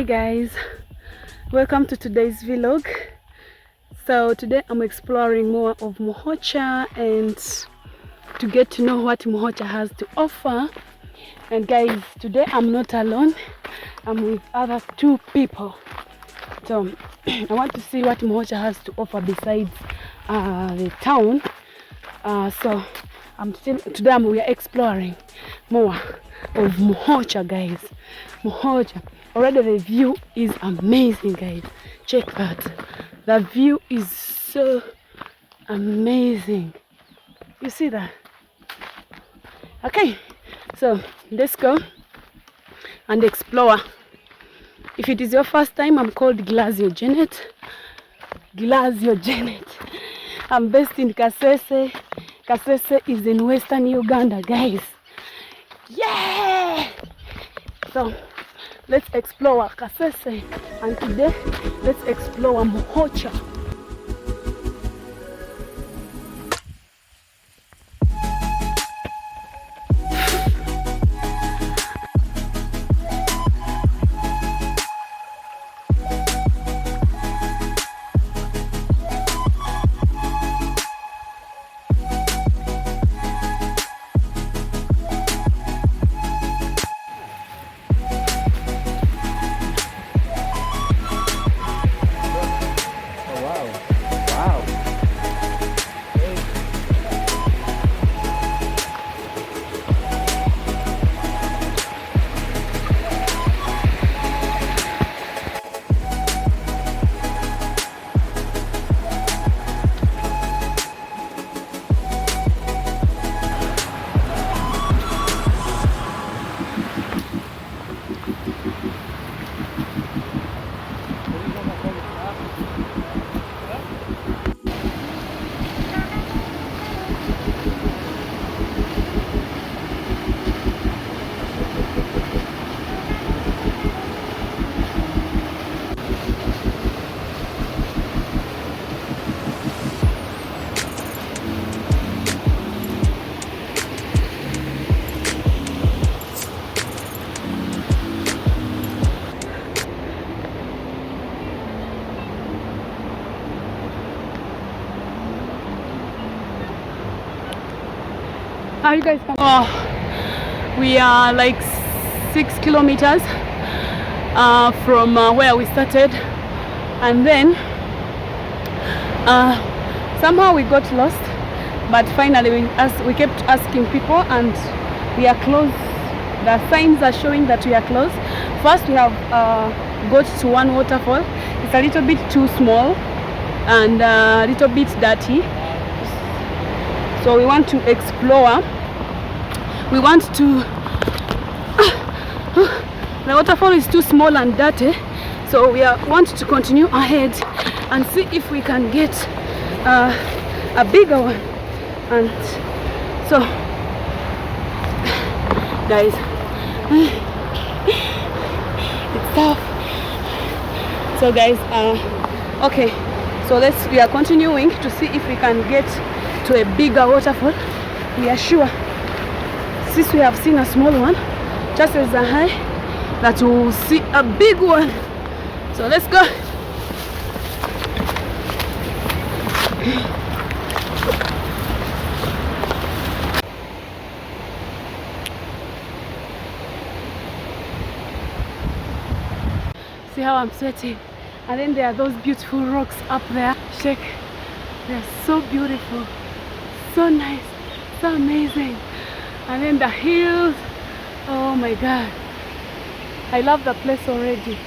guys, welcome to today's vlog. So today I'm exploring more of Muhokya and to get to know what Muhokya has to offer. And guys, today I'm not alone, I'm with other two people. So I want to see what Muhokya has to offer besides the town. So today we are exploring more of Muhokya, guys. Muhokya. Already the view is amazing, guys. Check that. The view is so amazing. You see that? Okay, so let's go and explore. If it is your first time, I'm called Glasio Janet. I'm based in Kasese. Kasese is in Western Uganda, guys. Yeah! So let's explore Kasese, and today let's explore Muhokya. How you guys coming? Oh, we are like 6 kilometers from where we started, and then somehow we got lost, but finally we kept asking people and we are close. The signs are showing that we are close. First we have got to one waterfall. It's a little bit too small and a little bit dirty, so we want to explore. We want to the waterfall is too small and dirty, so we want to continue ahead and see if we can get a bigger one. And so guys, it's tough. So guys, okay, so we are continuing to see if we can get to a bigger waterfall. We are sure, since we have seen a small one, chances are high that we will see a big one. So let's go. See how I'm sweating. And then there are those beautiful rocks up there. Check. They're so beautiful, so nice, so amazing. And then the hills. Oh my god, I love the place already.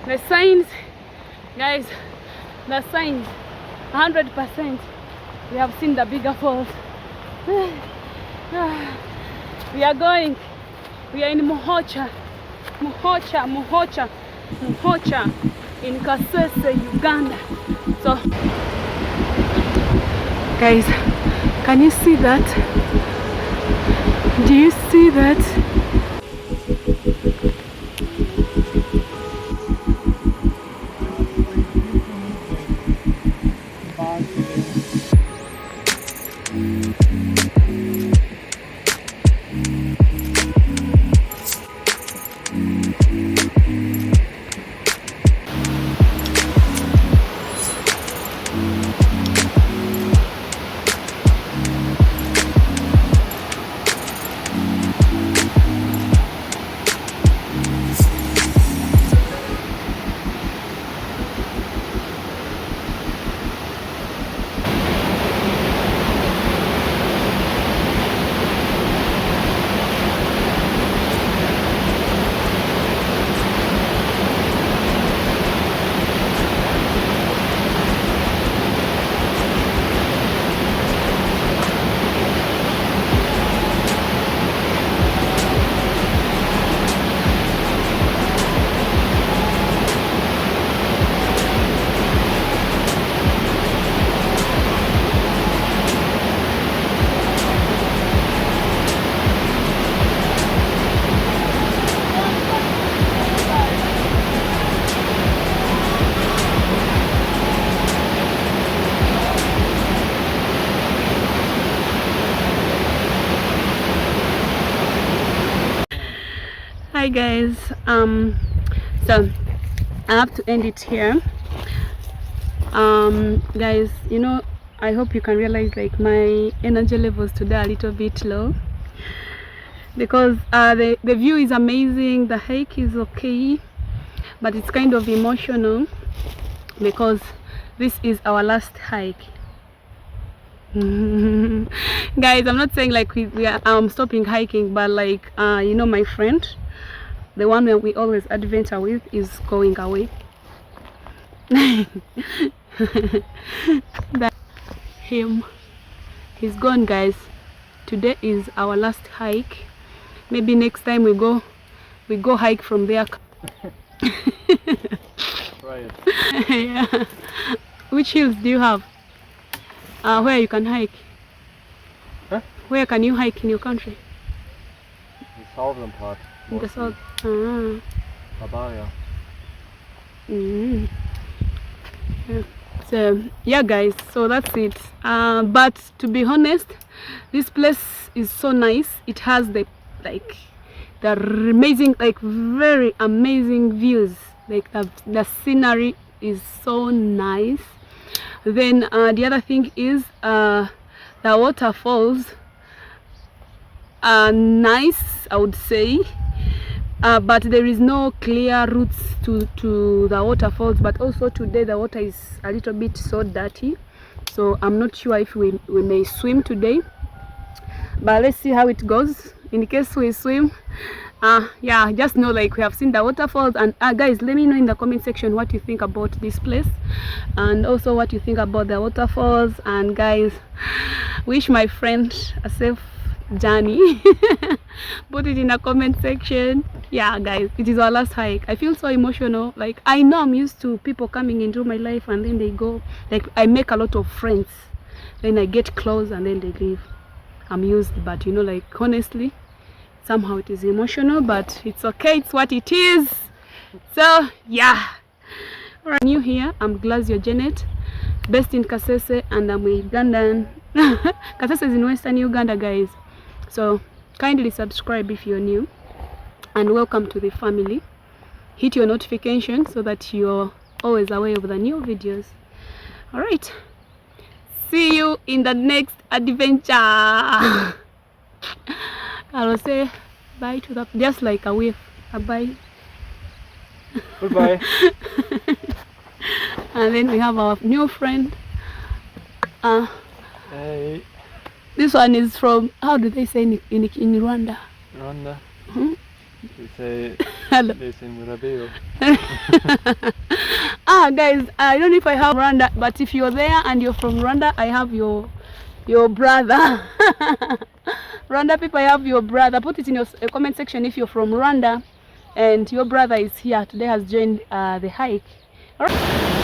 The signs, guys, the signs, 100%. We have seen the bigger falls. We are going. We are in Muhokya in Kasese, Uganda. So guys, can you see that? Do you see that? Hi guys. So I have to end it here. Guys, you know, I hope you can realize like my energy levels today are a little bit low because the view is amazing, the hike is okay, but it's kind of emotional because this is our last hike. Guys, I'm not saying like we are stopping hiking, but like you know, my friend, the one that we always adventure with, is going away. That him, he's gone, guys. Today is our last hike. Maybe next time we go hike from there. Right. Yeah. Which hills do you have where you can hike? Huh? Where can you hike in your country? The southern part. In the south. Bavaria. Yeah. So yeah guys, so that's it. But to be honest, this place is so nice. It has the amazing, like very amazing views. Like the scenery is so nice. Then the other thing is the waterfalls are nice, I would say. But there is no clear routes to the waterfalls. But also today the water is a little bit so dirty, so I'm not sure if we may swim today, but let's see how it goes. In case we swim, yeah, just know like we have seen the waterfalls. And guys, let me know in the comment section what you think about this place and also what you think about the waterfalls. And guys, wish my friend a safe journey. Put it in the comment section. Yeah guys, it is our last hike. I feel so emotional. Like, I know I'm used to people coming into my life and then they go. Like, I make a lot of friends, then I get close and then they leave. I'm used, but you know, like honestly, somehow it is emotional, but it's okay, it's what it is. So yeah, alright, new here, I'm Glasio Janet, based in Kasese, and I'm Ugandan. Kasese is in Western Uganda, guys. So kindly subscribe if you're new, and welcome to the family. Hit your notification so that you're always aware of the new videos. All right, see you in the next adventure. I will say bye to the, just like a wave, a bye. Goodbye. And then we have our new friend. Hey. This one is from, how do they say in Rwanda? Rwanda. They say Hello. they say Murabeo. Guys, I don't know if I have Rwanda, but if you're there and you're from Rwanda, I have your brother. Rwanda people, I have your brother. Put it in your comment section if you're from Rwanda and your brother is here today, has joined the hike. All right.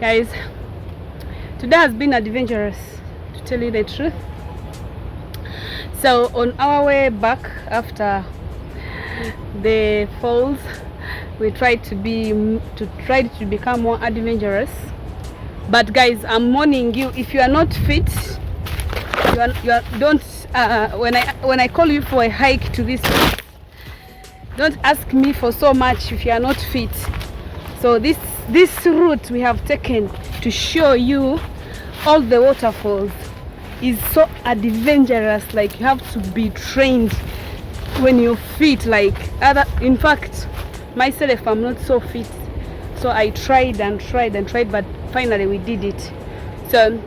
Guys, today has been adventurous, to tell you the truth. So on our way back after the falls, we tried to become more adventurous. But guys, I'm warning you, if you are not fit, don't when I call you for a hike to this place, don't ask me for so much if you are not fit. So this route we have taken to show you all the waterfalls is so adventurous. Like, you have to be trained when you're fit. Like, in fact, myself, I'm not so fit, so I tried, but finally we did it. So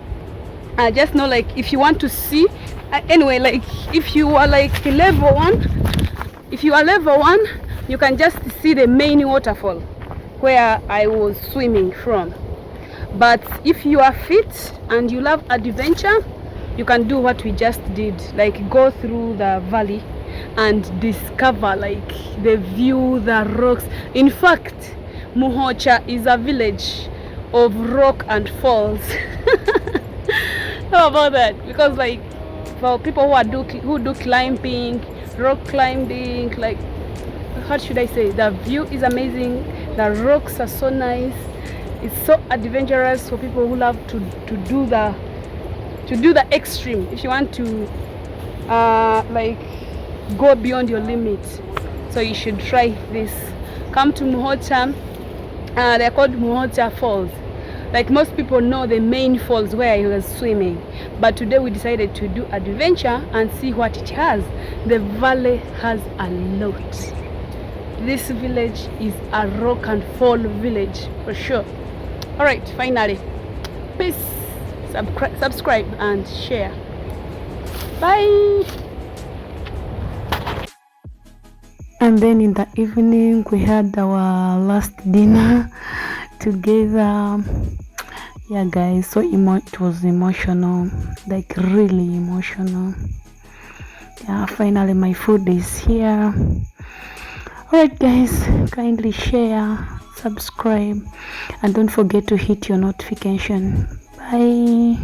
I just know, like, if you want to see, anyway, like, if you are like level 1, you can just see the main waterfall where I was swimming from. But if you are fit and you love adventure, you can do what we just did, like go through the valley and discover like the view, the rocks. In fact, Muhokya is a village of rock and falls. How about that? Because, like, for people who do climbing, rock climbing, like, what should I say, the view is amazing, the rocks are so nice. It's so adventurous for people who love to do the extreme. If you want to like go beyond your limit, so you should try this. Come to Muhokya. They're called Muhokya Falls. Like, most people know the main falls where I was swimming, but today we decided to do adventure and see what it has. The valley has a lot. This village is a rock and fall village for sure. All right, finally, please subscribe and share. Bye. And then in the evening we had our last dinner together. Yeah guys, so it was emotional, like really emotional. Yeah, finally my food is here. Alright guys, kindly share, subscribe, and don't forget to hit your notification. Bye.